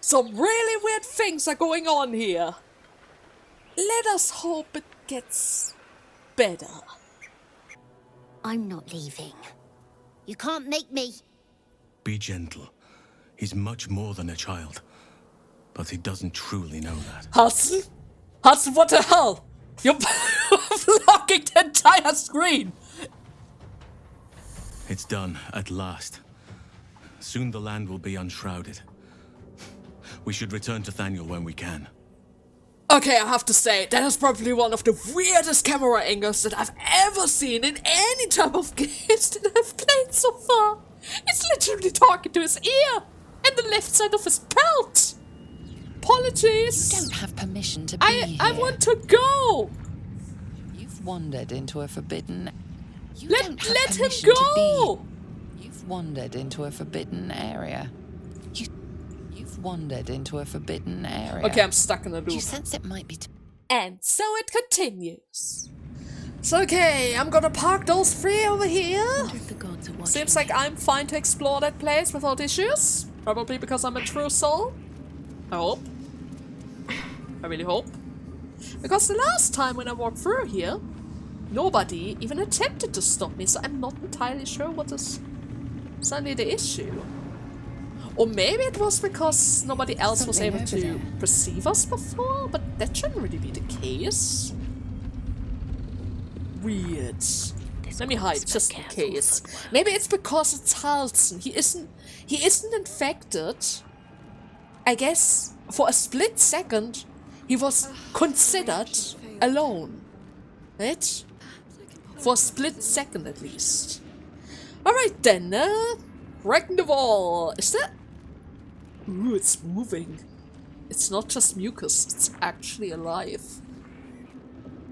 Some really weird things are going on here. Let us hope it gets better. I'm not leaving. You can't make me. Be gentle. He's much more than a child. But he doesn't truly know that. Hudson? Hudson, what the hell? You're blocking the entire screen. It's done, at last. Soon the land will be unshrouded. We should return to Thaniel when we can. Okay, I have to say, that is probably one of the weirdest camera angles that I've ever seen in any type of games that I've played so far. He's literally talking to his ear and the left side of his belt. Apologies. You don't have permission to be here. I want to go. You've wandered into a forbidden... You Let don't have him permission go. to be. You've wandered into a forbidden area. You've wandered into a forbidden area. Okay, I'm stuck in a loop. You sense it might be... And so it continues. So okay, I'm gonna park those three over here. Seems like I'm fine to explore that place without issues. Probably because I'm a true soul. I hope. I really hope. Because the last time when I walked through here, nobody even attempted to stop me, so I'm not entirely sure what is suddenly the issue. Or maybe it was because nobody else was able to perceive us before, but that shouldn't really be the case. Weird. Let me hide, just in case. Maybe it's because it's Halson. He isn't infected. I guess for a split second he was considered alone. Right? For a split second at least. Alright then, wrecking the wall. Is that... Ooh, it's moving. It's not just mucus, it's actually alive.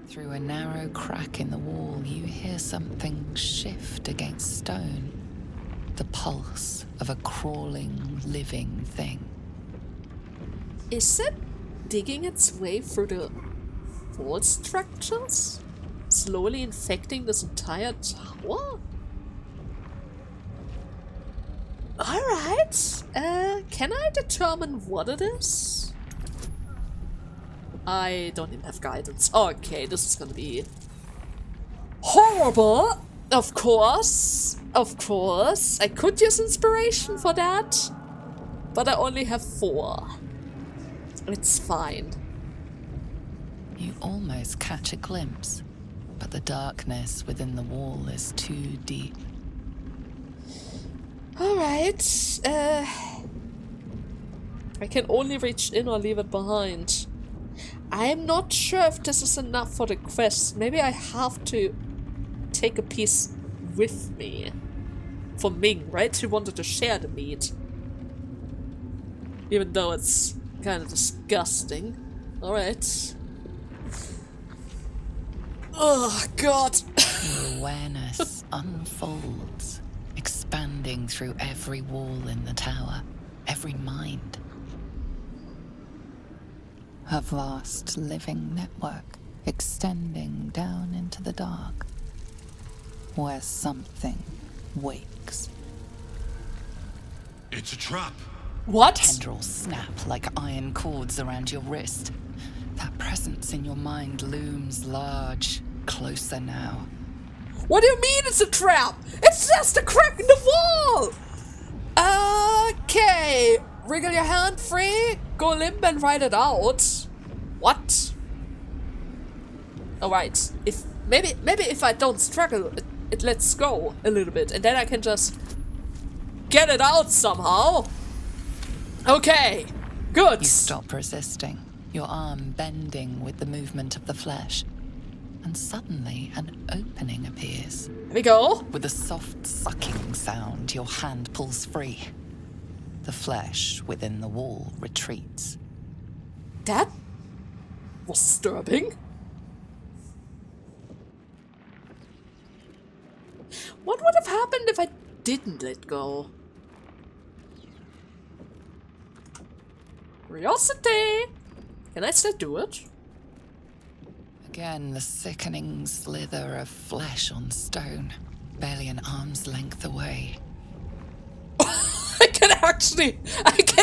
Through a narrow crack in the wall, you hear something shift against stone. The pulse of a crawling, living thing. Is it digging its way through the wall structures? Slowly infecting this entire tower? Alright, can I determine what it is? I don't even have guidance. Okay, this is gonna be horrible. Of course. Of course. I could use inspiration for that. But I only have 4. It's fine. You almost catch a glimpse, but the darkness within the wall is too deep. Alright. I can only reach in or leave it behind. I'm not sure if this is enough for the quest. Maybe I have to take a piece with me. For Ming, right? She wanted to share the meat. Even though it's kind of disgusting. Alright. Oh, God. Your awareness unfolds, expanding through every wall in the tower, every mind. A vast living network extending down into the dark, where something wakes. It's a trap. What? Tendrils snap like iron cords around your wrist. That presence in your mind looms large, closer now. What do you mean it's a trap? It's just a crack in the wall! Okay. Wriggle your hand free, go limp and ride it out. What? Alright. Maybe if I don't struggle, it lets go a little bit, and then I can just get it out somehow. Okay. Good. You stop resisting, your arm bending with the movement of the flesh. And suddenly an opening appears. Here we go. With a soft sucking sound, your hand pulls free. The flesh within the wall retreats. That was disturbing. What would have happened if I didn't let go? Curiosity! Can I still do it? Again, the sickening slither of flesh on stone, barely an arm's length away. I can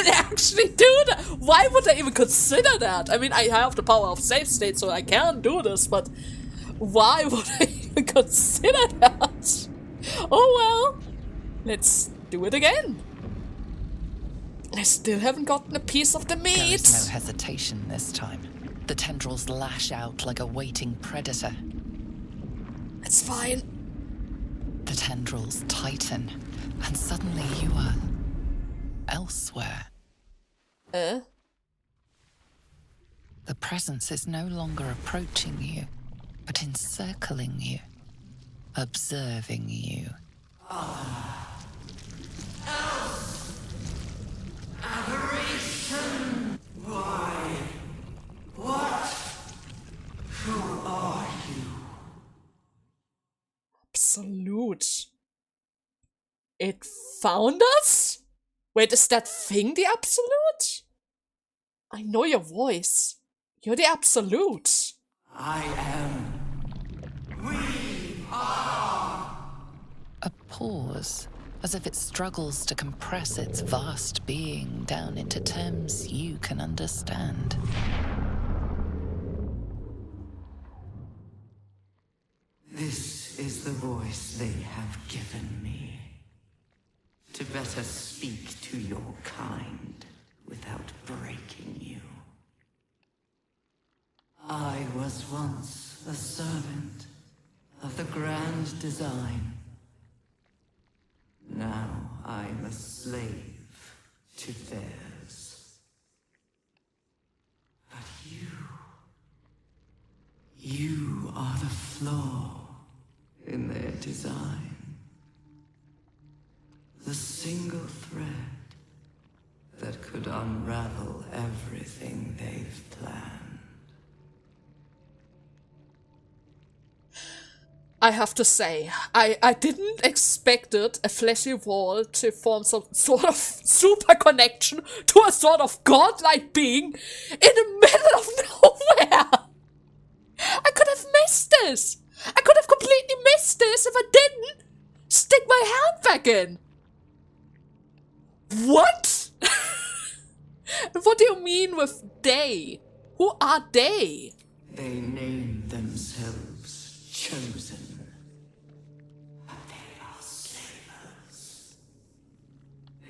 actually do that. Why would I even consider that? I mean, I have the power of save state, so I can do this, but why would I even consider that? Oh well, let's do it again. I still haven't gotten a piece of the meat. There is no hesitation this time. The tendrils lash out like a waiting predator. It's fine. The tendrils tighten, and suddenly you are elsewhere. The presence is no longer approaching you, but encircling you, observing you. Aberration! Why? What? Who are you? Absolute. It found us? Wait, is that thing the Absolute? I know your voice. You're the Absolute. I am. We are. A pause, as if it struggles to compress its vast being down into terms you can understand. This is the voice they have given me. To better speak to your kind without breaking you. I was once a servant of the grand design. Now I'm a slave to theirs. But you are the flaw in their design. The single thread that could unravel everything they've planned. I have to say, I didn't expect it, a fleshy wall, to form some sort of super connection to a sort of godlike being in the middle of nowhere. I could have missed this. I could have completely missed this if I didn't stick my hand back in. What? What do you mean with they? Who are they? They name themselves chosen. But they are slavers.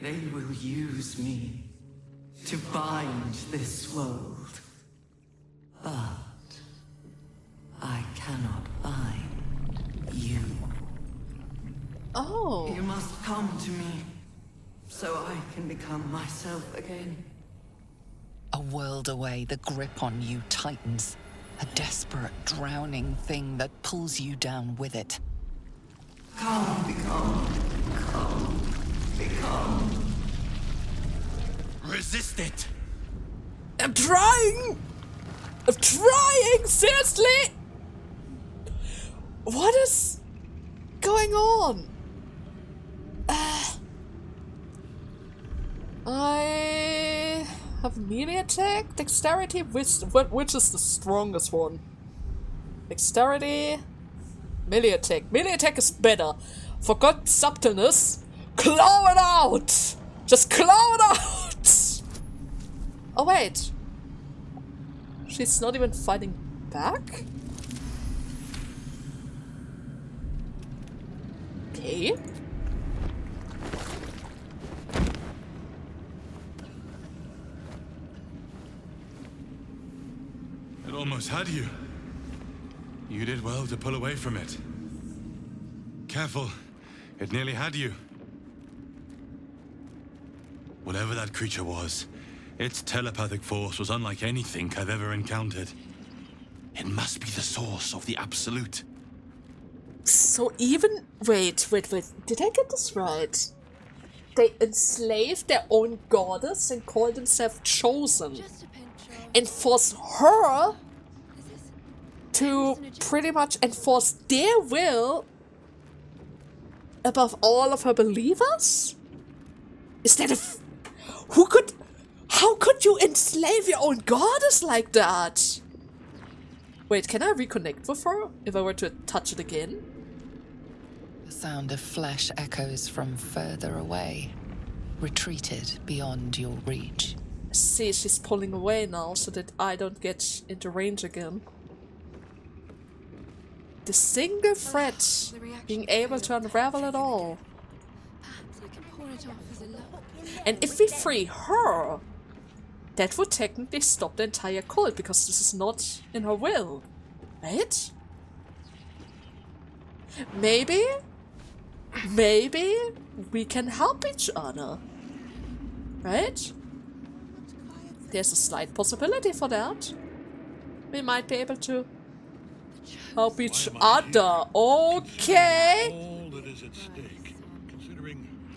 They will use me to bind this world. But I cannot bind you. Oh. You must come to me so I can become myself again. A world away, the grip on you tightens. A desperate, drowning thing that pulls you down with it. Come, become. Resist it! I'm trying! I'm trying! Seriously? What is going on? I have melee attack, dexterity, which is the strongest one? Dexterity, melee attack. Melee attack is better. Forgot subtleness. Claw it out! Just claw it out! Oh wait. She's not even fighting back? Okay. It almost had you. You did well to pull away from it. Careful. It nearly had you. Whatever that creature was, its telepathic force was unlike anything I've ever encountered. It must be the source of the Absolute. So even... Wait. Did I get this right? They enslaved their own goddess and called themselves Chosen. And forced her to pretty much enforce their will above all of her believers? Is that how could you enslave your own goddess like that? Wait, can I reconnect with her if I were to touch it again? The sound of flesh echoes from further away, retreated beyond your reach. See, she's pulling away now so that I don't get into range again. The single thread being able to unravel it all. And if we free her, that would technically stop the entire cult, because this is not in her will, right? Maybe we can help each other, right? There's a slight possibility for that. We might be able to help each other. Okay.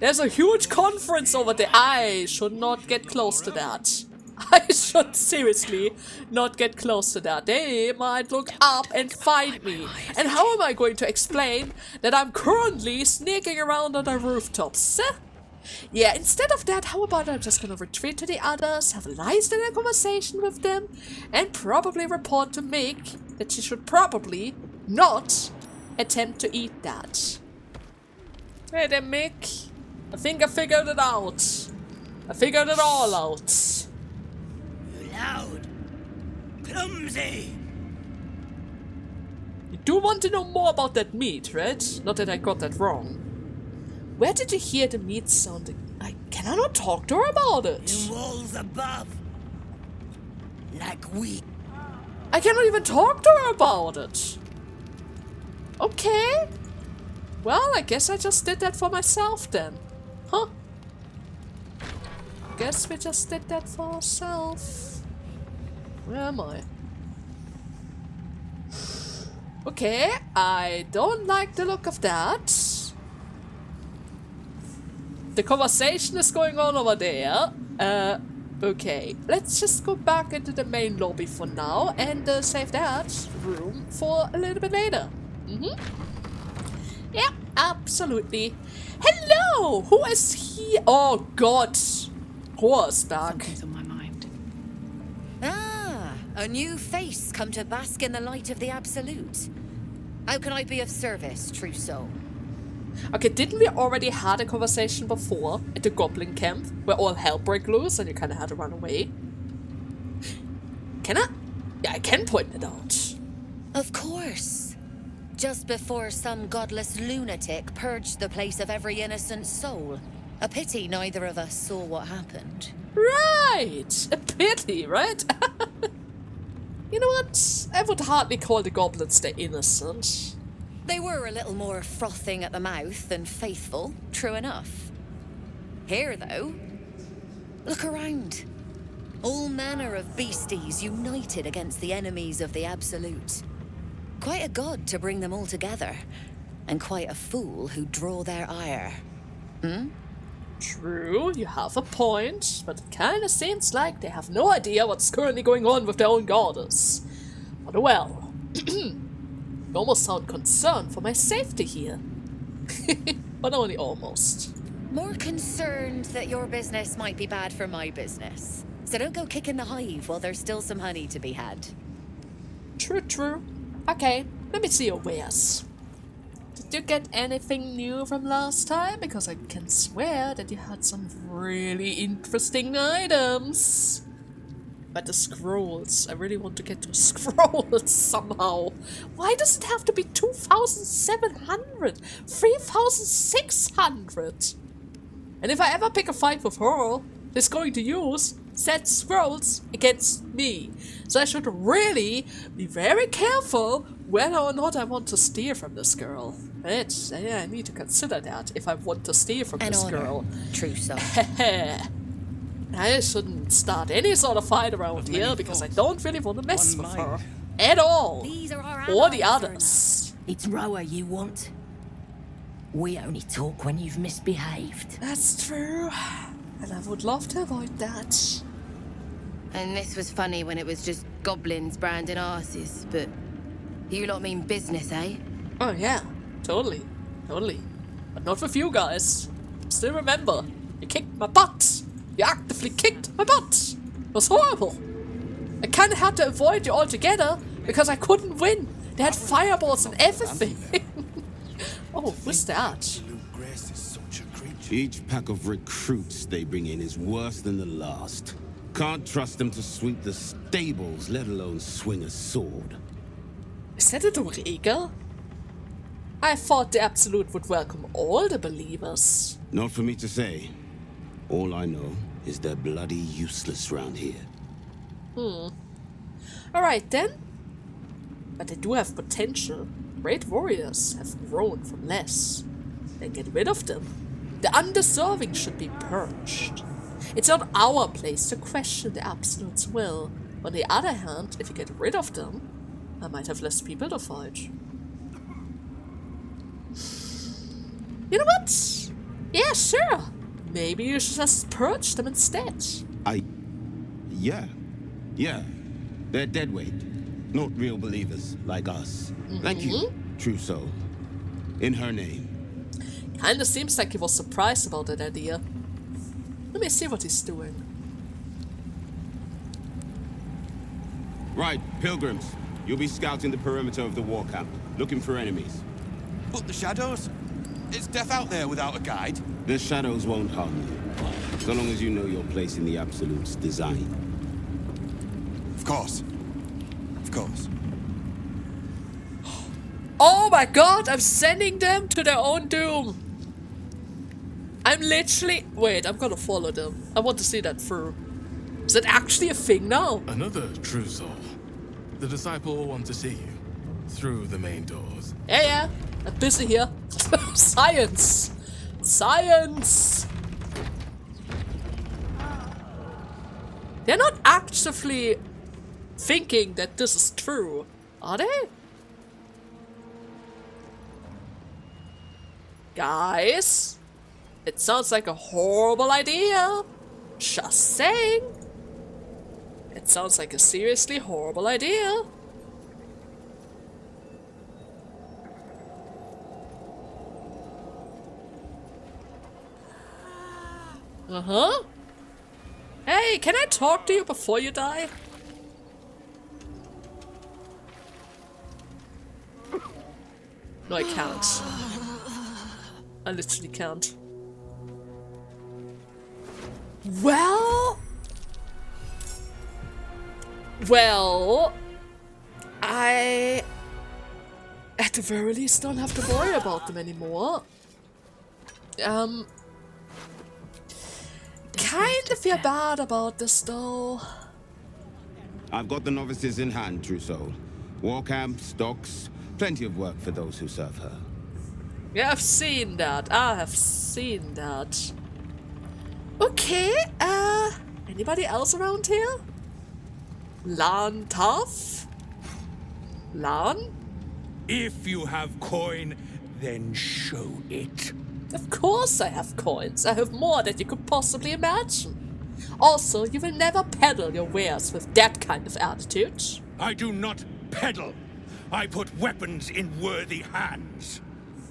There's a huge conference over there. I should not get close to that. I should seriously not get close to that. They might look up and find me. And how am I going to explain that I'm currently sneaking around on the rooftops? Yeah, instead of that, how about I'm just gonna retreat to the others, have a nice little conversation with them, and probably report to Mick that she should probably not attempt to eat that. Hey there, Mick. I think I figured it out. I figured it all out. Loud. Clumsy. You do want to know more about that meat, right? Not that I got that wrong. Where did you hear the meat sounding? Can I not talk to her about it? In walls above. Like we. I cannot even talk to her about it. Okay. Well, I guess I just did that for myself then. Huh? Guess we just did that for ourselves. Where am I? Okay, I don't like the look of that. The conversation is going on over there. Okay. Let's just go back into the main lobby for now and save that room for a little bit later. Yeah, absolutely. Hello! Who is here? Oh, God. Horseback. Something's on my mind. Ah, a new face come to bask in the light of the Absolute. How can I be of service, true soul? Okay, didn't we already had a conversation before at the Goblin camp where all hell broke loose and you kind of had to run away? Can I? Yeah, I can point it out. Of course. Just before some godless lunatic purged the place of every innocent soul. A pity neither of us saw what happened. Right! A pity, right? You know what? I would hardly call the goblins the innocent. They were a little more frothing at the mouth than faithful, true enough. Here, though, look around. All manner of beasties united against the enemies of the Absolute. Quite a god to bring them all together, and quite a fool who draw their ire. True, you have a point, but it kinda seems like they have no idea what's currently going on with their own goddess. But well, you almost sound concerned for my safety here. But only almost. More concerned that your business might be bad for my business. So don't go kicking the hive while there's still some honey to be had. True, true. Okay, let me see your wares. Did you get anything new from last time? Because I can swear that you had some really interesting items. But the scrolls, I really want to get to scrolls somehow. Why does it have to be 2,700? 3,600? And if I ever pick a fight with her, she's going to use said scrolls against me. So I should really be very careful whether or not I want to steal from this girl. Right? Yeah, I need to consider that if I want to steal from this girl. True soul. I shouldn't start any sort of fight around here because I don't really want to mess with her. At all. These are our Or the allies, others. It's Roa you want. We only talk when you've misbehaved. That's true. And I would love to avoid that. And this was funny when it was just goblins branding arses, but you lot mean business, eh? Oh yeah, totally. Totally. But not with you guys. Still remember, you kicked my butt. You actively kicked my butt. It was horrible. I kinda had to avoid you altogether because I couldn't win. They had fireballs and everything. Oh, what's that? Each pack of recruits they bring in is worse than the last. Can't trust them to sweep the stables, let alone swing a sword. Is that a Regel? I thought the Absolute would welcome all the believers. Not for me to say. All I know is they're bloody useless round here. Alright then. But they do have potential. Great warriors have grown from less. Then get rid of them. The undeserving should be purged. It's not our place to question the Absolute's will. On the other hand, if you get rid of them, I might have less people to fight. You know what? Yeah, sure. Maybe you should just purge them instead. Yeah. They're deadweight. Not real believers like us. Thank you, true soul. In her name. Kinda seems like he was surprised about that idea. Let me see what he's doing. Right, pilgrims. You'll be scouting the perimeter of the war camp, looking for enemies. But the shadows? Is death out there without a guide? The shadows won't harm you, so long as you know your place in the Absolute's design. Of course. Oh my god, I'm sending them to their own doom. I'm literally... Wait, I'm gonna follow them. I want to see that through. Is that actually a thing now? Another true soul. The disciple will want to see you through the main doors. Yeah. I'm busy here. Science! They're not actively thinking that this is true, are they? Guys, it sounds like a horrible idea. Just saying. It sounds like a seriously horrible idea. Hey, can I talk to you before you die? No, I can't. I literally can't. Well, I at the very least don't have to worry about them anymore. Kind of feel bad about this though. I've got the novices in hand, true soul. War camps, docks, plenty of work for those who serve her. Yeah, I've seen that. I have seen that. Okay, anybody else around here? Lan Tough? Lan? If you have coin, then show it. Of course I have coins. I have more than you could possibly imagine. Also, you will never peddle your wares with that kind of attitude. I do not peddle. I put weapons in worthy hands.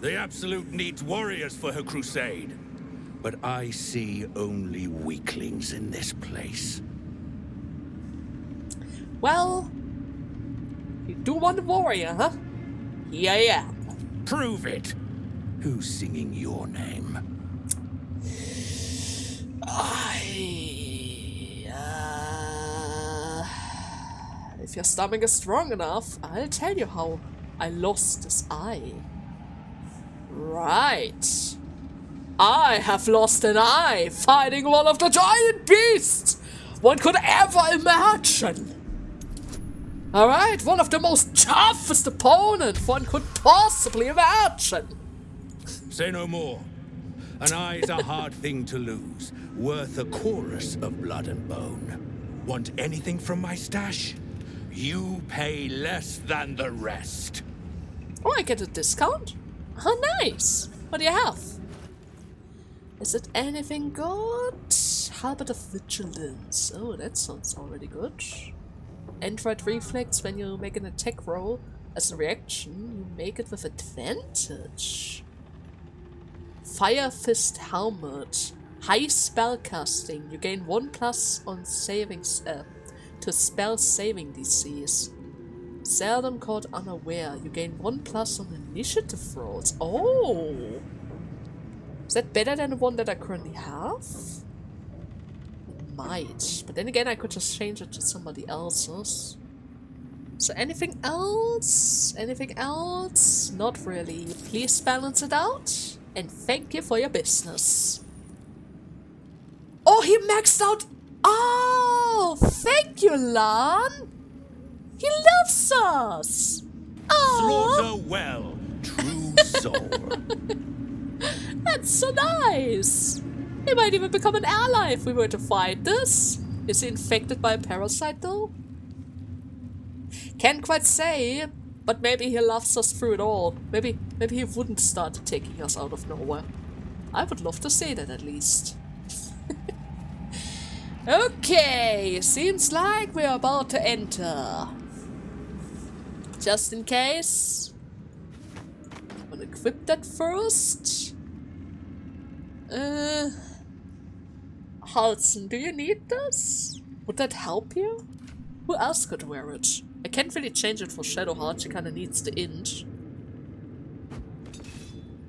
The Absolute needs warriors for her crusade. But I see only weaklings in this place. Well, you do want a warrior, huh? Here I am. Prove it. Who's singing your name? If your stomach is strong enough, I'll tell you how I lost this eye. Right. I have lost an eye fighting one of the giant beasts one could ever imagine. Alright, one of the most toughest opponents one could possibly imagine. Say no more. An eye's a hard thing to lose, worth a chorus of blood and bone. Want anything from my stash? You pay less than the rest. Oh, I get a discount? Oh, nice. What do you have? Is it anything good? Halberd of Vigilance. Oh, that sounds already good. Android Reflex, when you make an attack roll as a reaction, you make it with advantage. Fire Fist Helmet. High spell casting. You gain 1+ on savings to spell saving DCs. Seldom caught unaware. You gain 1+ on initiative rolls. Oh! Is that better than the one that I currently have? It might. But then again, I could just change it to somebody else's. So anything else? Anything else? Not really. Please balance it out. And thank you for your business. Oh, he maxed out. Oh, thank you, Lan. He loves us. Oh. Slaughter well, true soul. That's so nice. He might even become an ally if we were to fight this. Is he infected by a parasite though? Can't quite say, but maybe he loves us through it all. Maybe he wouldn't start taking us out of nowhere. I would love to see that at least. Okay, seems like we're about to enter. Just in case, I'll equip that first. Hudson, do you need this? Would that help you? Who else could wear it? I can't really change it for Shadowheart, she kinda needs the int.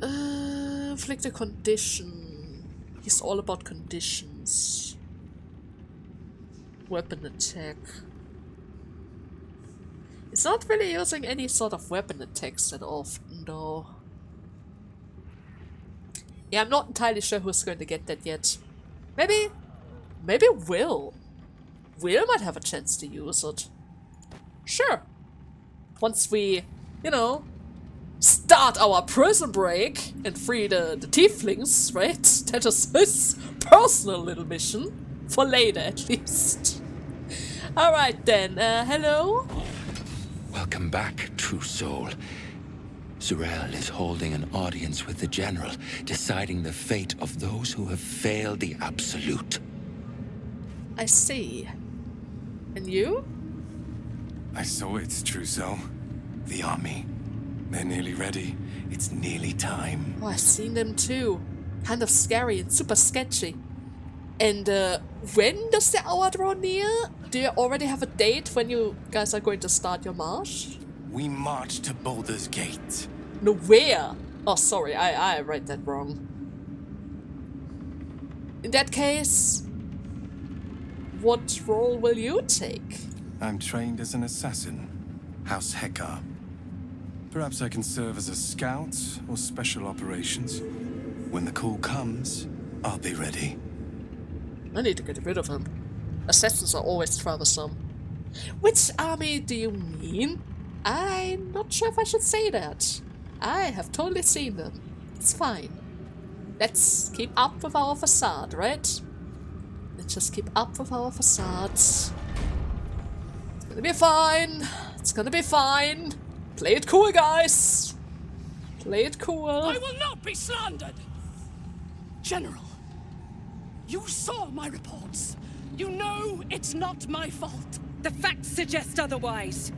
Inflict a condition. He's all about conditions. Weapon attack. He's not really using any sort of weapon attacks that often, though. Yeah, I'm not entirely sure who's going to get that yet. Maybe Will. Will might have a chance to use it. Sure. Once we, you know, start our prison break and free the tieflings, right? That is his personal little mission. For later, at least. Alright then, hello? Welcome back, true soul. Z'rell is holding an audience with the General, deciding the fate of those who have failed the Absolute. I see. And you? I saw it, true soul. The army. They're nearly ready. It's nearly time. Oh, I've seen them too. Kind of scary and super sketchy. And when does the hour draw near? Do you already have a date when you guys are going to start your march? We march to Baldur's Gate. No, where? Oh, sorry, I read that wrong. In that case, what role will you take? I'm trained as an assassin. House Hekar. Perhaps I can serve as a scout or special operations. When the call comes, I'll be ready. I need to get rid of him. Assassins are always troublesome. Which army do you mean? I'm not sure if I should say that. I have totally seen them. It's fine. Let's keep up with our facade, right? Let's just keep up with our facades. It's gonna be fine. It's gonna be fine. Play it cool, guys. Play it cool. I will not be slandered. General, you saw my reports. You know it's not my fault. The facts suggest otherwise.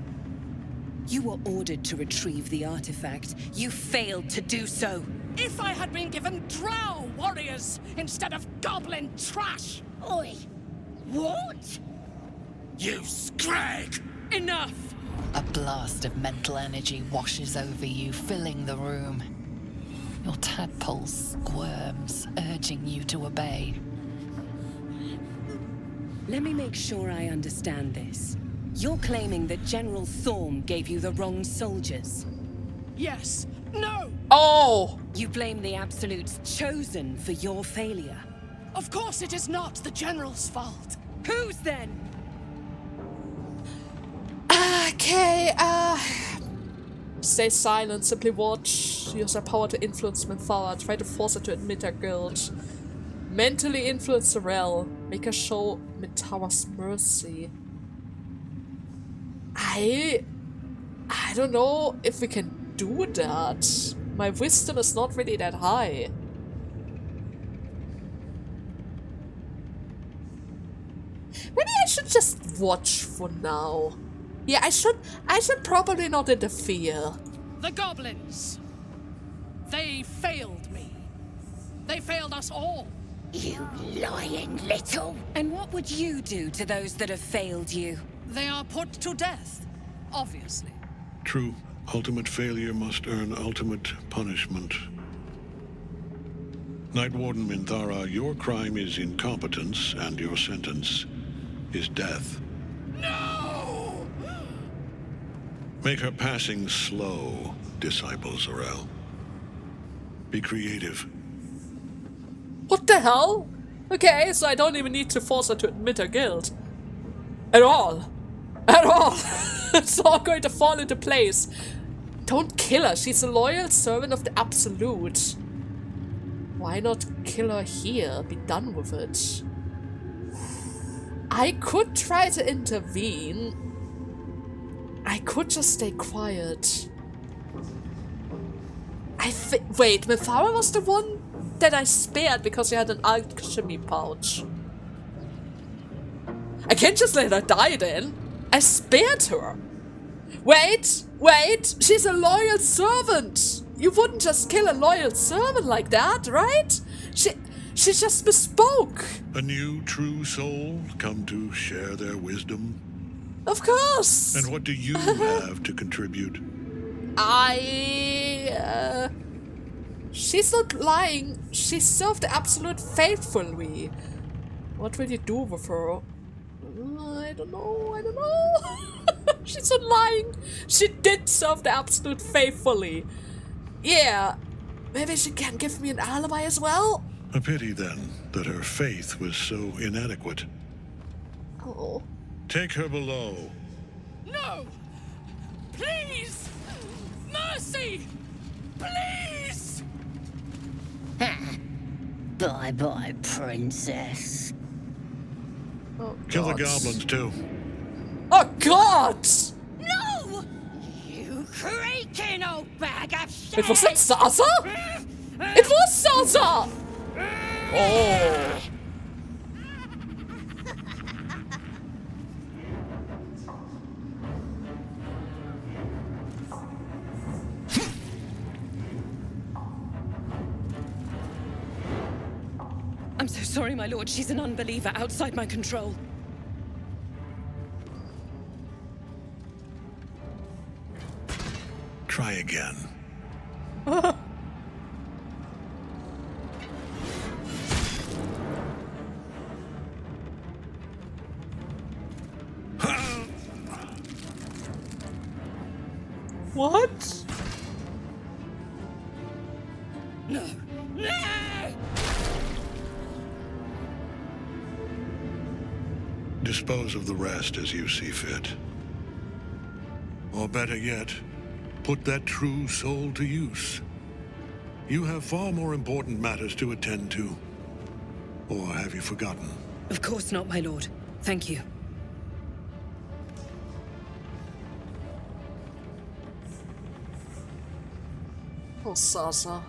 You were ordered to retrieve the artifact. You failed to do so. If I had been given drow warriors instead of goblin trash. Oi! What? You scrag! Enough! A blast of mental energy washes over you, filling the room. Your tadpole squirms, urging you to obey. Let me make sure I understand this. You're claiming that General Thorm gave you the wrong soldiers? Yes. No! Oh! You blame the Absolute's chosen for your failure? Of course it is not the General's fault. Whose then? Okay, stay silent, simply watch. Use our power to influence Minthara. Try to force her to admit her guilt. Mentally influence Z'rell. Make her show Minthara's mercy. I don't know if we can do that. My wisdom is not really that high. Maybe I should just watch for now. Yeah, I should probably not interfere. The goblins. They failed me. They failed us all. You lying little. And what would you do to those that have failed you? They are put to death, obviously. True. Ultimate failure must earn ultimate punishment. Night Warden Minthara, your crime is incompetence, and your sentence is death. No! Make her passing slow, Disciple Zarel. Be creative. What the hell? Okay, so I don't even need to force her to admit her guilt. At all. At all. It's all going to fall into place. Don't kill her. She's a loyal servant of the Absolute. Why not kill her here? Be done with it. I could try to intervene. I could just stay quiet. Wait, Mithara was the one that I spared because she had an alchemy pouch. I can't just let her die then. I spared her. Wait, she's a loyal servant. You wouldn't just kill a loyal servant like that, right? She just bespoke. A new true soul come to share their wisdom? Of course. And what do you have to contribute? She's not lying. She served the Absolute faithfully. What will you do with her? I don't know. She's not lying. She did serve the Absolute faithfully. Yeah. Maybe she can give me an alibi as well? A pity, then, that her faith was so inadequate. Oh. Take her below. No! Please! Mercy! Please! Bye-bye, princess. Oh, kill the goblins, too. Oh, God! No! You creaking old bag of shit! It wasn't Sasa? It was Sasa! Oh. I'm so sorry, my lord. She's an unbeliever outside my control. Try again. What? No! No! Dispose of the rest as you see fit. Or better yet, put that true soul to use. You have far more important matters to attend to. Or have you forgotten? Of course not, my lord. Thank you. Oh, Sasa.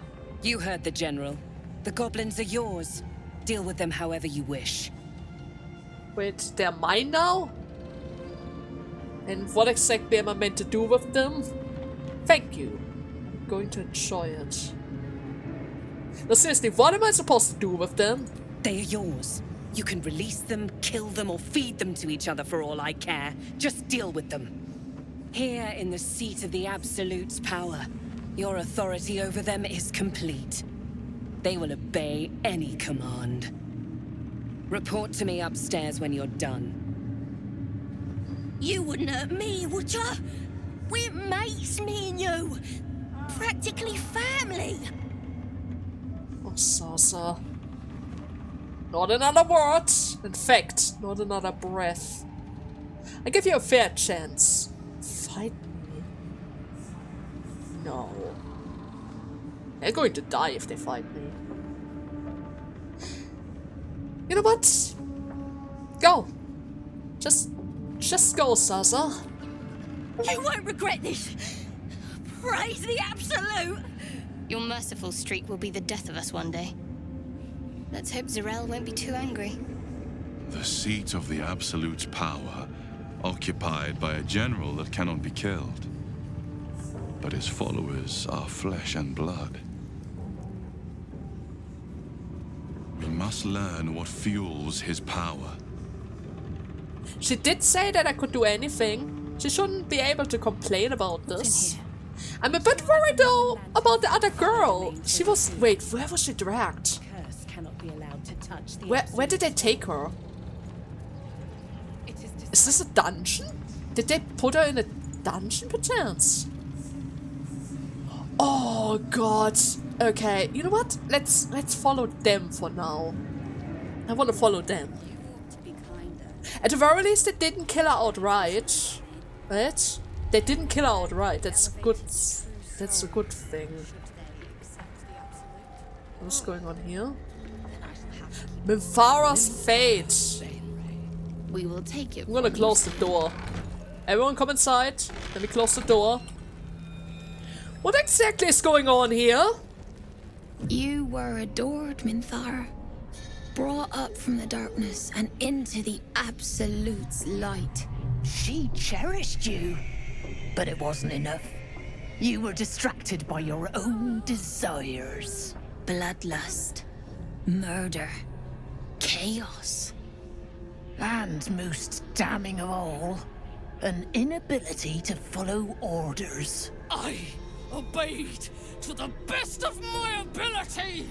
You heard the general. The goblins are yours. Deal with them however you wish. Wait, they're mine now? And what exactly am I meant to do with them? Thank you. I'm going to enjoy it. No, seriously, what am I supposed to do with them? They are yours. You can release them, kill them, or feed them to each other for all I care. Just deal with them. Here in the seat of the Absolute's power, your authority over them is complete. They will obey any command. Report to me upstairs when you're done. You wouldn't hurt me, would ya? We're mates, me and you. Practically family. Oh, Sasa. Not another word. In fact, not another breath. I give you a fair chance. Fight me. No. They're going to die if they fight me. You know what? Go. Just go, Sasa. You won't regret this. Praise the Absolute. Your merciful streak will be the death of us one day. Let's hope Zarel won't be too angry. The seat of the Absolute's power, occupied by a general that cannot be killed. But his followers are flesh and blood. We must learn what fuels his power. She did say that I could do anything. She shouldn't be able to complain about this. I'm a bit worried though about the other girl. She was... Wait, where was she dragged? touch the Where did they take her? Is this a dungeon? Did they put her in a dungeon, perchance? Oh god. Okay, you know what? Let's follow them for now. I want to follow them. At the very least, they didn't kill her outright. Right? They didn't kill her outright. That's good. That's a good thing. What's going on here? Mintharas Fate. We will take it. I'm gonna close the door. Everyone come inside. Let me close the door. What exactly is going on here? You were adored, Minthara. Brought up from the darkness and into the Absolute's light. She cherished you, but it wasn't enough. You were distracted by your own desires. Bloodlust, murder, chaos. And most damning of all, an inability to follow orders. I obeyed to the best of my ability!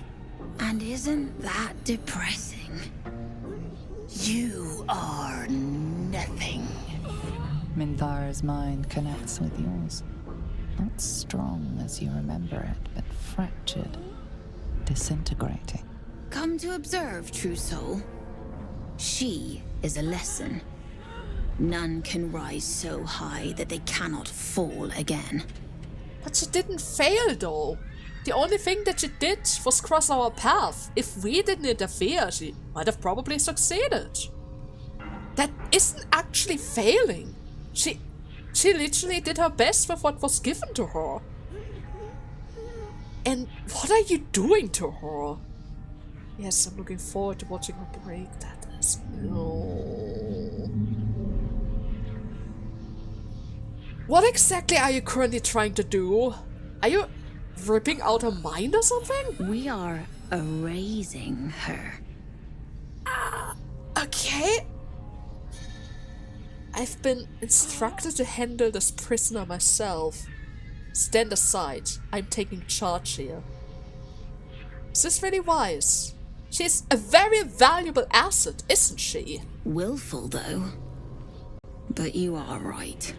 And isn't that depressing? You are nothing. Minthara's mind connects with yours. Not strong as you remember it, but fractured, disintegrating. Come to observe, true soul. She is a lesson. None can rise so high that they cannot fall again. But she didn't fail though. The only thing that she did was cross our path. If we didn't interfere, she might have probably succeeded. That isn't actually failing. She literally did her best with what was given to her. And what are you doing to her? Yes, I'm looking forward to watching her break. That is no. What exactly are you currently trying to do? Are you ripping out her mind or something? We are erasing her. Okay. I've been instructed to handle this prisoner myself. Stand aside. I'm taking charge here. Is this really wise? She's a very valuable asset, isn't she? Willful, though. But you are right.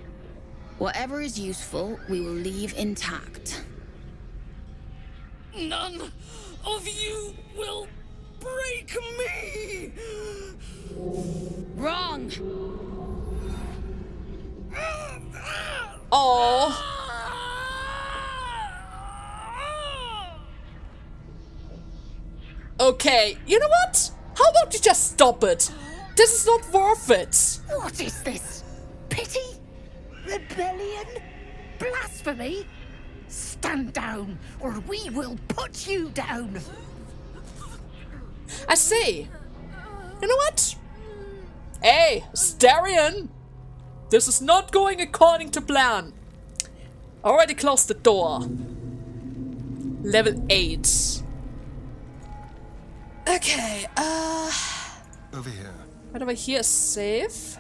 Whatever is useful, we will leave intact. None of you will break me! Wrong! Oh. Okay, you know what? How about you just stop it? This is not worth it. What is this? Pity? Rebellion? Blasphemy? Stand down, or we will put you down. I see. You know what? Hey, Larian! This is not going according to plan. Already closed the door. Level 8. Okay, over here. Right over here is safe.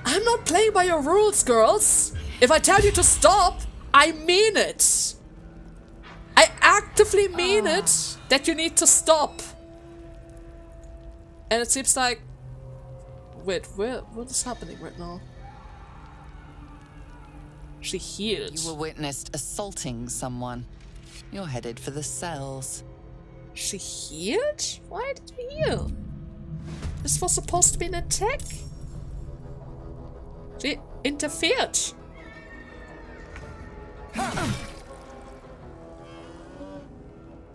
I'm not playing by your rules, girls. If I tell you to stop, I mean it. I actively mean it that you need to stop. And it seems like... Wait, what is happening right now? She healed. You were witnessed assaulting someone. You're headed for the cells. She healed? Why did you heal? This was supposed to be an attack. She interfered.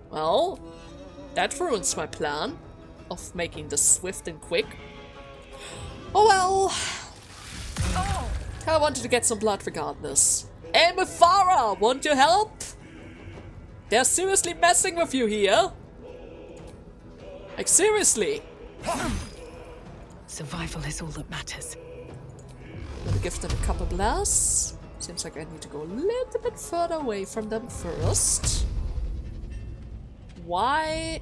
Well, that ruins my plan of making this swift and quick. Oh well. I wanted to get some blood regardless. Hey Minthara, want your help? They're seriously messing with you here. Like seriously. Survival is all that matters. I'm gonna give them a couple blasts. Seems like I need to go a little bit further away from them first. Why?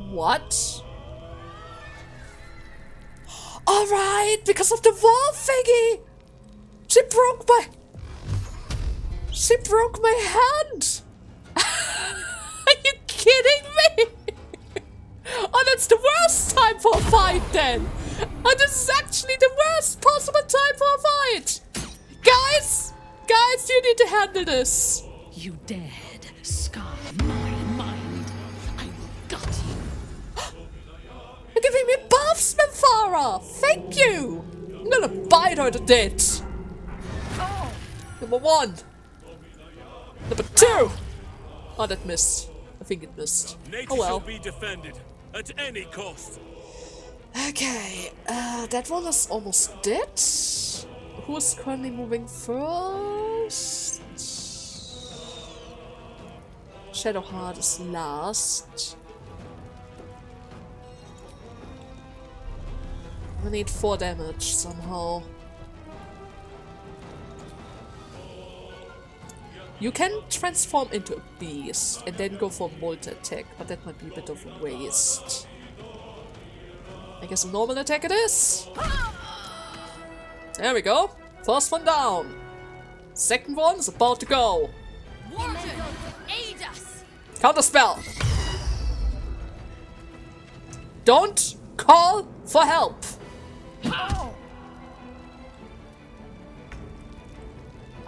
What? Alright, because of the wall thingy! She broke my hand! Are you kidding me? Oh, that's the worst time for a fight then. Oh, this is actually the worst possible time for a fight. Guys, you need to handle this. You dared scar my mind. I will gut you. You're giving me buffs, Minthara. Thank you. I'm gonna bite her to death. Number 1. Number 2. Oh, that missed. I think it missed. Nature Oh well. shall be defended at any cost. Okay, that one is almost dead. Who's currently moving first? Shadowheart is last. I need 4 damage somehow. You can transform into a beast and then go for a multi-attack, but that might be a bit of a waste. I guess a normal attack it is. There we go. First one down. Second one is about to go. Water, aid us. Counter spell. Don't call for help. I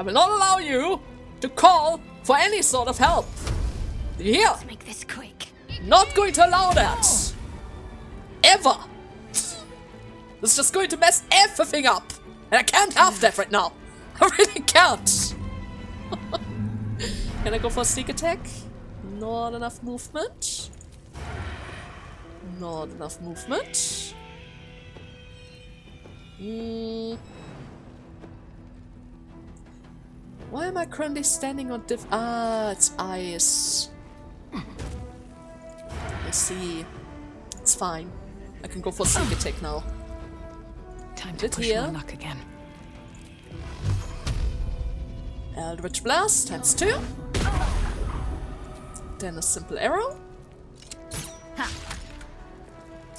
will not allow you to call for any sort of help. Do you hear? Let's make this quick. Not going to allow that. Ever. This is just going to mess everything up. And I can't have that right now. I really can't. Can I go for a sneak attack? Not enough movement. Not enough movement. Why am I currently standing on it's ice. I see. It's fine. I can go for a sneak attack now. Time to push my luck again. Eldritch Blast times 2. Then a simple arrow.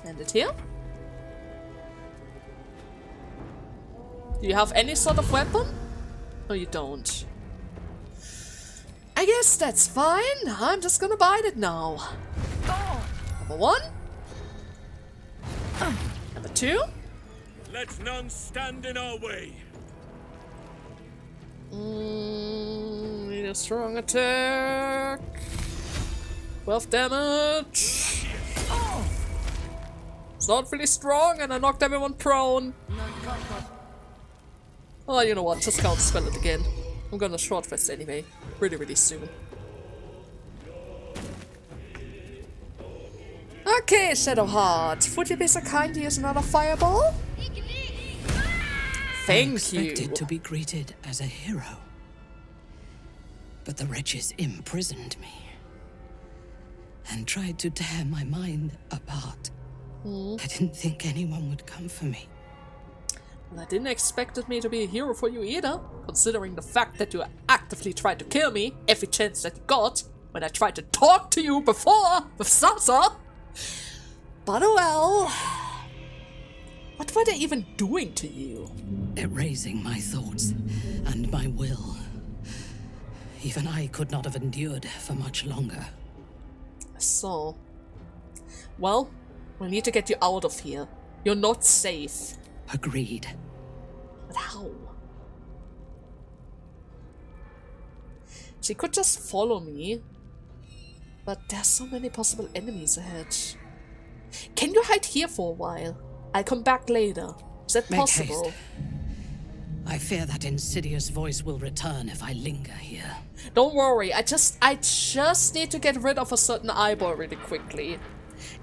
And it here. Do you have any sort of weapon? No, you don't. I guess that's fine. I'm just gonna bite it now. Number 1. Number 2. Let none stand in our way. Need a strong attack. 12 damage. It's not really strong, and I knocked everyone prone. Oh, you know what? Just counter spell it again. I'm gonna short rest anyway. Really, really soon. Okay, Shadowheart. Would you be so kind to use another fireball? Thank you. I expected to be greeted as a hero. But the wretches imprisoned me. And tried to tear my mind apart. I didn't think anyone would come for me. Well, I didn't expect me to be a hero for you either, considering the fact that you actively tried to kill me every chance that you got when I tried to talk to you before with Sasa. But oh well. What were they even doing to you? Erasing my thoughts and my will. Even I could not have endured for much longer. So, well, we need to get you out of here. You're not safe. Agreed. But how? She could just follow me. But there's so many possible enemies ahead. Can you hide here for a while? I'll come back later. Is that possible? Haste. I fear that insidious voice will return if I linger here. Don't worry, I just need to get rid of a certain eyeball really quickly.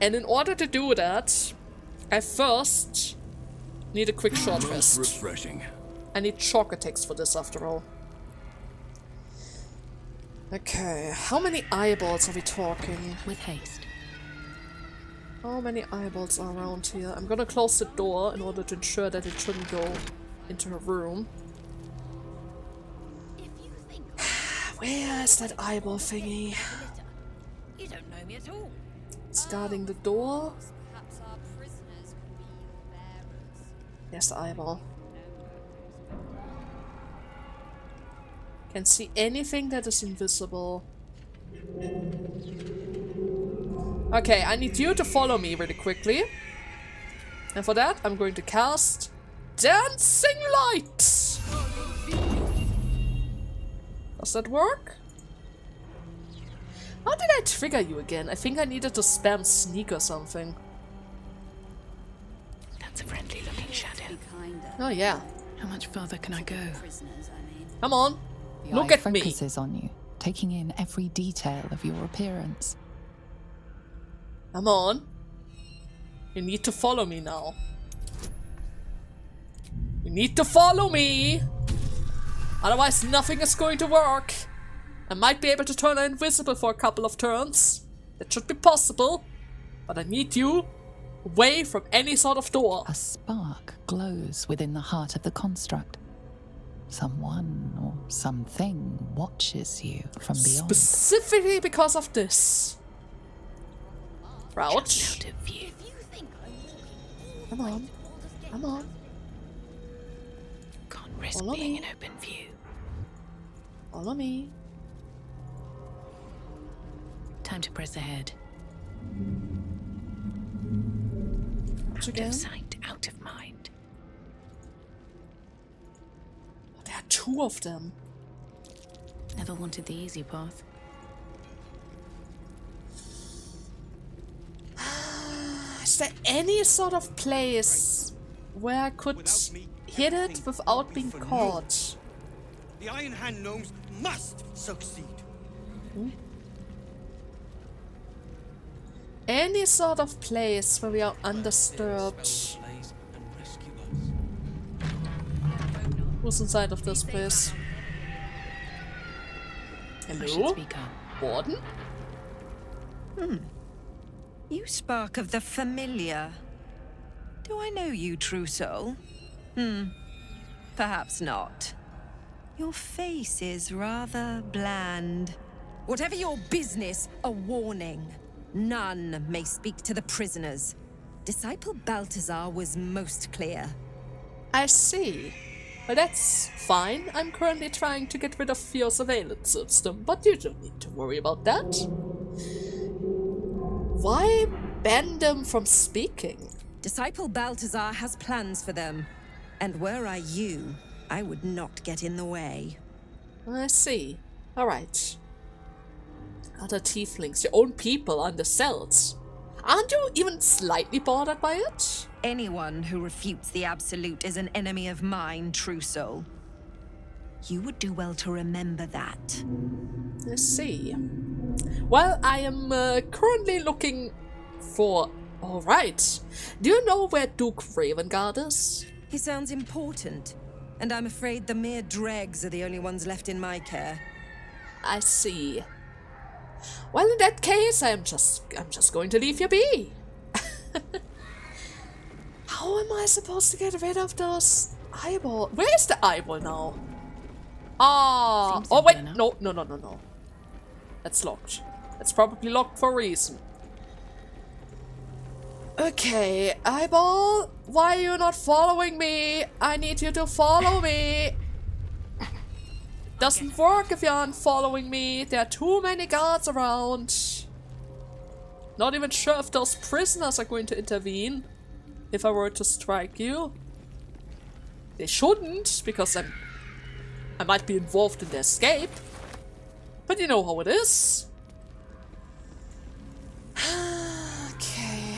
And in order to do that, I first need a quick short rest. Refreshing. I need shock attacks for this after all. Okay, how many eyeballs are we talking? With haste. How many eyeballs are around here? I'm gonna close the door in order to ensure that it shouldn't go into her room. Where is that eyeball thingy? You don't know me at all. It's guarding the door. Perhaps our prisoners could be your bearers. There's the eyeball. Can see anything that is invisible. Okay, I need you to follow me really quickly. And for that, I'm going to cast Dancing Light! Does that work? How did I trigger you again? I think I needed to spam sneak or something. That's a friendly looking shadow. Oh yeah. How much further can I go? Come on. The Look eye at me. focuses on you, taking in every detail of your appearance. Come on. You need to follow me now. You need to follow me! Otherwise nothing is going to work. I might be able to turn invisible for a couple of turns. That should be possible. But I need you away from any sort of door. A spark glows within the heart of the construct. Someone or something watches you from beyond. Specifically because of this. Crouch. Out of view. Come on. Come on. Can't risk Follow being me. in open view. Follow me. Time to press ahead. Out Out again. of sight, out of mind. There are two of them. Never wanted the easy path. Is there any sort of place where I could hit it without being caught? The Iron Hand gnomes must succeed. Any sort of place where we are undisturbed. Who's inside of this place? I should Hello? speak up. Warden? You spark of the familiar. Do I know you, true soul? Perhaps not. Your face is rather bland. Whatever your business, a warning. None may speak to the prisoners. Disciple Balthazar was most clear. I see. Well, that's fine. I'm currently trying to get rid of your surveillance system, but you don't need to worry about that. Why ban them from speaking? Disciple Balthazar has plans for them. And were I you, I would not get in the way. I see. Alright. Other tieflings, your own people on the cells. Aren't you even slightly bothered by it? Anyone who refutes the Absolute is an enemy of mine, true soul. You would do well to remember that. I see. Well, I am currently looking for... Alright. Do you know where Duke Ravengard is? He sounds important, and I'm afraid the mere dregs are the only ones left in my care. I see. Well, in that case, I'm just going to leave you be. How am I supposed to get rid of those eyeball? Where is the eyeball now? Ah! Oh wait, no. That's locked. That's probably locked for a reason. Okay, eyeball, why are you not following me? I need you to follow me. Doesn't work if you aren't following me. There are too many guards around. Not even sure if those prisoners are going to intervene if I were to strike you. They shouldn't, because I might be involved in their escape. But you know how it is. Okay.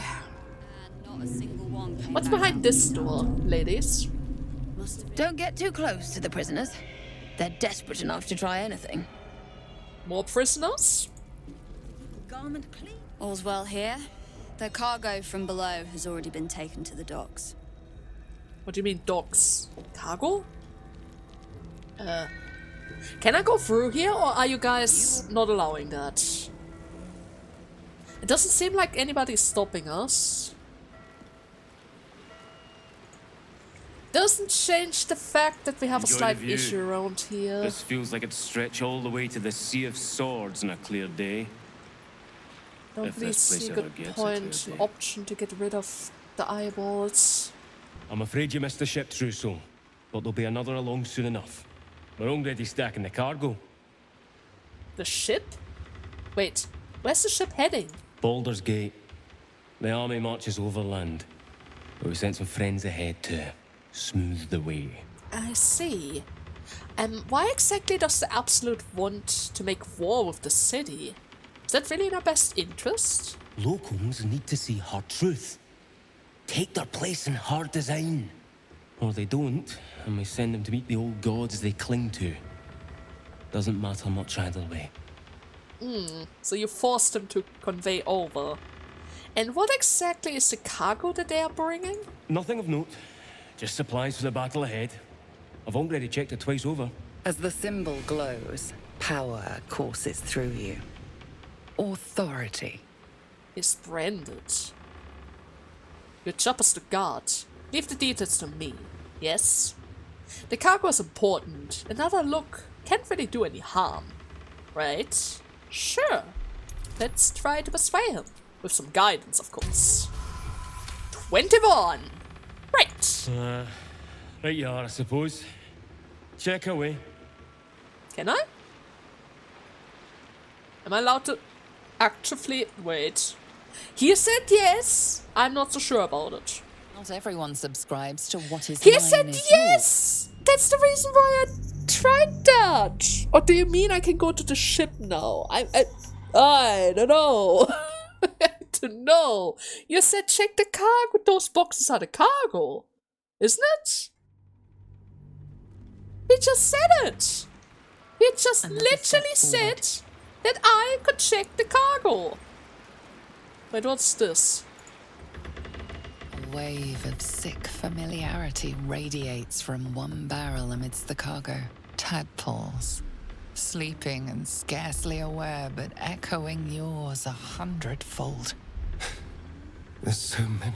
What's behind this door, ladies? Don't get too close to the prisoners. They're desperate enough to try anything. More prisoners? Garment clean. All's well here. The cargo from below has already been taken to the docks. What do you mean docks? Cargo? Can I go through here, or are you guys not allowing that? It doesn't seem like anybody's stopping us. Doesn't change the fact that we have a Enjoy slight the view. issue around here. This feels like it'd stretch all the way to the Sea of Swords on a clear day. Don't If really this place see a ever good gets a point, clear an day. option to get rid of the eyeballs. I'm afraid you missed the ship, Trousseau, but there'll be another along soon enough. We're already stacking the cargo. The ship? Wait, where's the ship heading? Baldur's Gate. The army marches overland. But we sent some friends ahead to smooth the way. I see. Why exactly does the Absolute want to make war with the city? Is that really in our best interest? Locals need to see hard truth. Take their place in hard design. Or they don't, and we send them to meet the old gods they cling to. Doesn't matter much either way. So you forced them to convey over. And what exactly is the cargo that they are bringing? Nothing of note. Just supplies for the battle ahead. I've already checked it twice over. As the symbol glows, power courses through you. Authority. Is branded. Your job is to guard. Leave the details to me. Yes? The cargo is important. Another look can't really do any harm. Right? Sure. Let's try to persuade him. With some guidance, of course. 21! Right! Right you are, I suppose. Check away. Can I? Am I allowed to actively... Wait. He said yes! I'm not so sure about it. Not everyone subscribes to what is He mine said is yes! That's the reason why I tried that! Or do you mean I can go to the ship now? I don't know. I don't know. You said check the cargo. Those boxes are the cargo. Isn't it? He just said it. He just literally said that I could check the cargo. Wait, what's this? A wave of sick familiarity radiates from one barrel amidst the cargo. Tadpoles. Sleeping and scarcely aware, but echoing yours 100-fold. There's so many.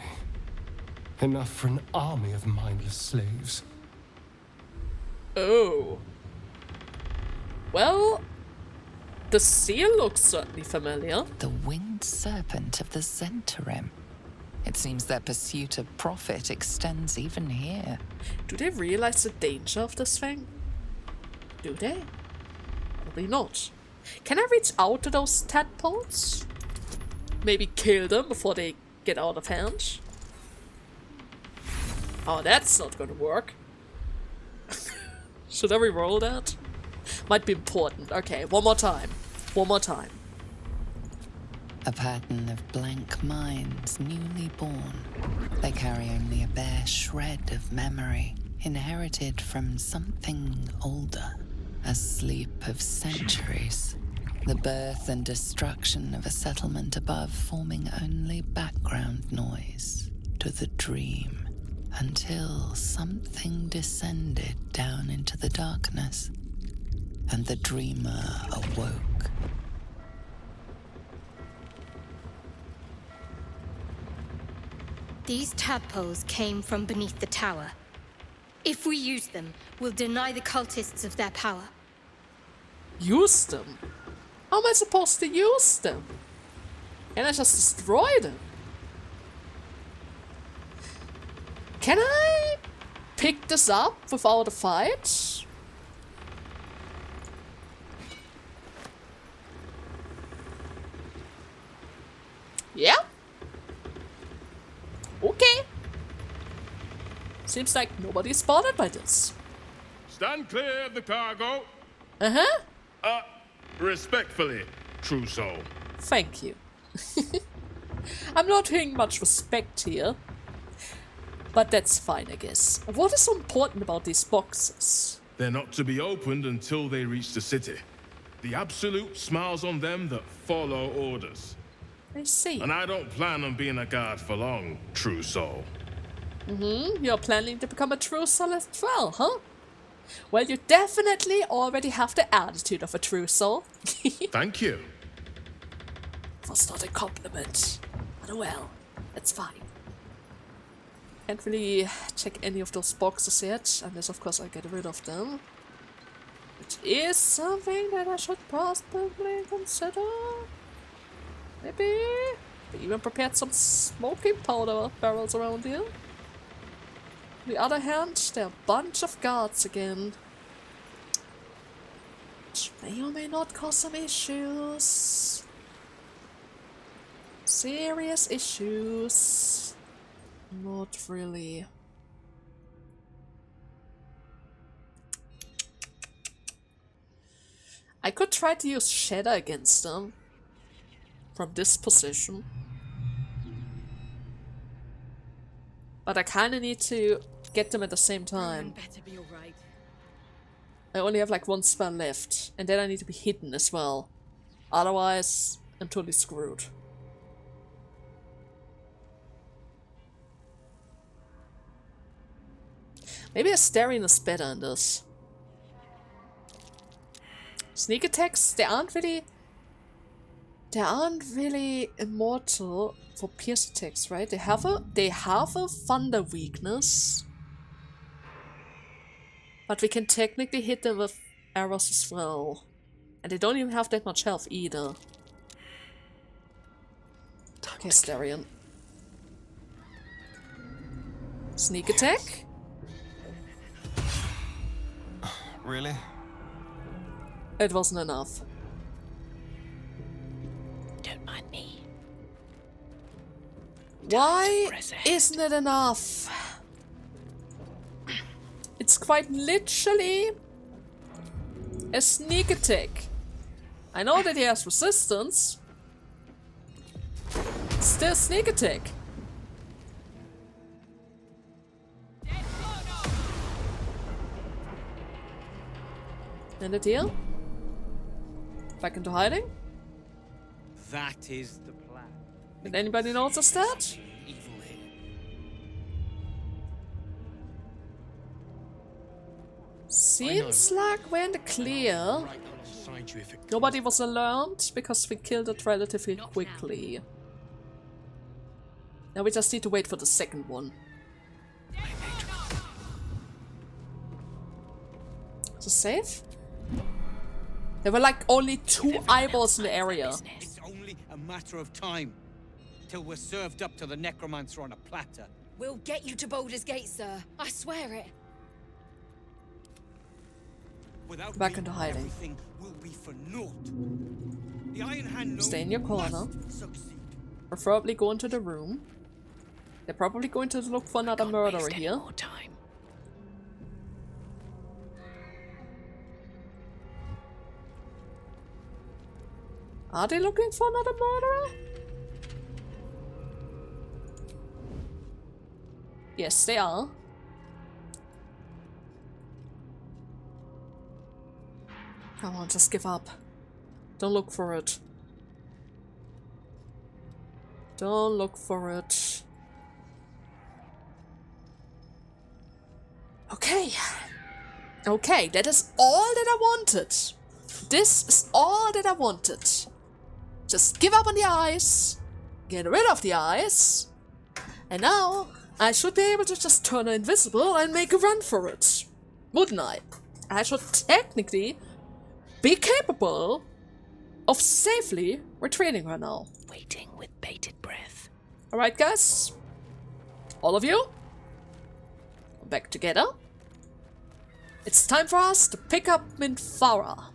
Enough for an army of mindless slaves. Oh. Well, the seal looks certainly familiar. The winged serpent of the Zentarim. It seems their pursuit of profit extends even here. Do they realize the danger of this thing? Do they? Probably not. Can I reach out to those tadpoles? Maybe kill them before they get out of hand? Oh, that's not gonna work. Should I re-roll that? Might be important. Okay, one more time. One more time. A pattern of blank minds newly born. They carry only a bare shred of memory, inherited from something older. A sleep of centuries. The birth and destruction of a settlement above forming only background noise to the dream. Until something descended down into the darkness, and the dreamer awoke. These tadpoles came from beneath the tower. If we use them, we'll deny the cultists of their power. Use them? How am I supposed to use them? Can I just destroy them? Can I pick this up without a fight? Yeah? Okay. Seems like nobody's bothered by this. Stand clear of the cargo. Uh-huh. Respectfully, true soul. Thank you. I'm not hearing much respect here. But that's fine, I guess. What is so important about these boxes? They're not to be opened until they reach the city. The Absolute smiles on them that follow orders. I see. And I don't plan on being a guard for long, true soul. You're planning to become a true soul as well, huh? Well, you definitely already have the attitude of a true soul. Thank you. Was not a compliment. But well, it's fine. Can't really check any of those boxes yet, unless of course I get rid of them. Which is something that I should possibly consider. Maybe. They even prepared some smoking powder barrels around here. On the other hand, there are a bunch of guards again. Which may or may not cause some issues. Serious issues. Not really. I could try to use Shatter against them from this position. But I kinda need to get them at the same time. Better be alright. I only have like one spell left, and then I need to be hidden as well. Otherwise, I'm totally screwed. Maybe Astarion is better in this. Sneak attacks, they aren't really immortal for pierce attacks, right? They have a thunder weakness. But we can technically hit them with arrows as well. And they don't even have that much health either. Okay, Astarion. Sneak attack? Really? It wasn't enough. Don't mind me. Why isn't it enough? It's quite literally a sneak attack. I know that he has resistance. Still sneak attack. End it here. Back into hiding. That is the plan. Did anybody notice that? Seems like we're in the clear. Nobody was alarmed because we killed it relatively quickly. Now we just need to wait for the second one. Is it safe? There were like only 2 eyeballs in the area. It's only a matter of time till we're served up to the necromancer on a platter. We'll get you to Baldur's Gate, sir. I swear it. Without Back me, into hiding. everything will be for naught. The Iron Hand Stay in your corner. must succeed. Preferably go into the room. They're probably going to look for another murderer here. Are they looking for another murderer? Yes, they are. Come on, just give up. Don't look for it. Don't look for it. Okay. Okay, that is all that I wanted. This is all that I wanted. Just give up on the eyes. Get rid of the eyes. And now, I should be able to just turn her invisible and make a run for it. Wouldn't I? I should technically be capable of safely retraining her now. Waiting with bated breath. Alright guys, all of you, back together. It's time for us to pick up Minthara.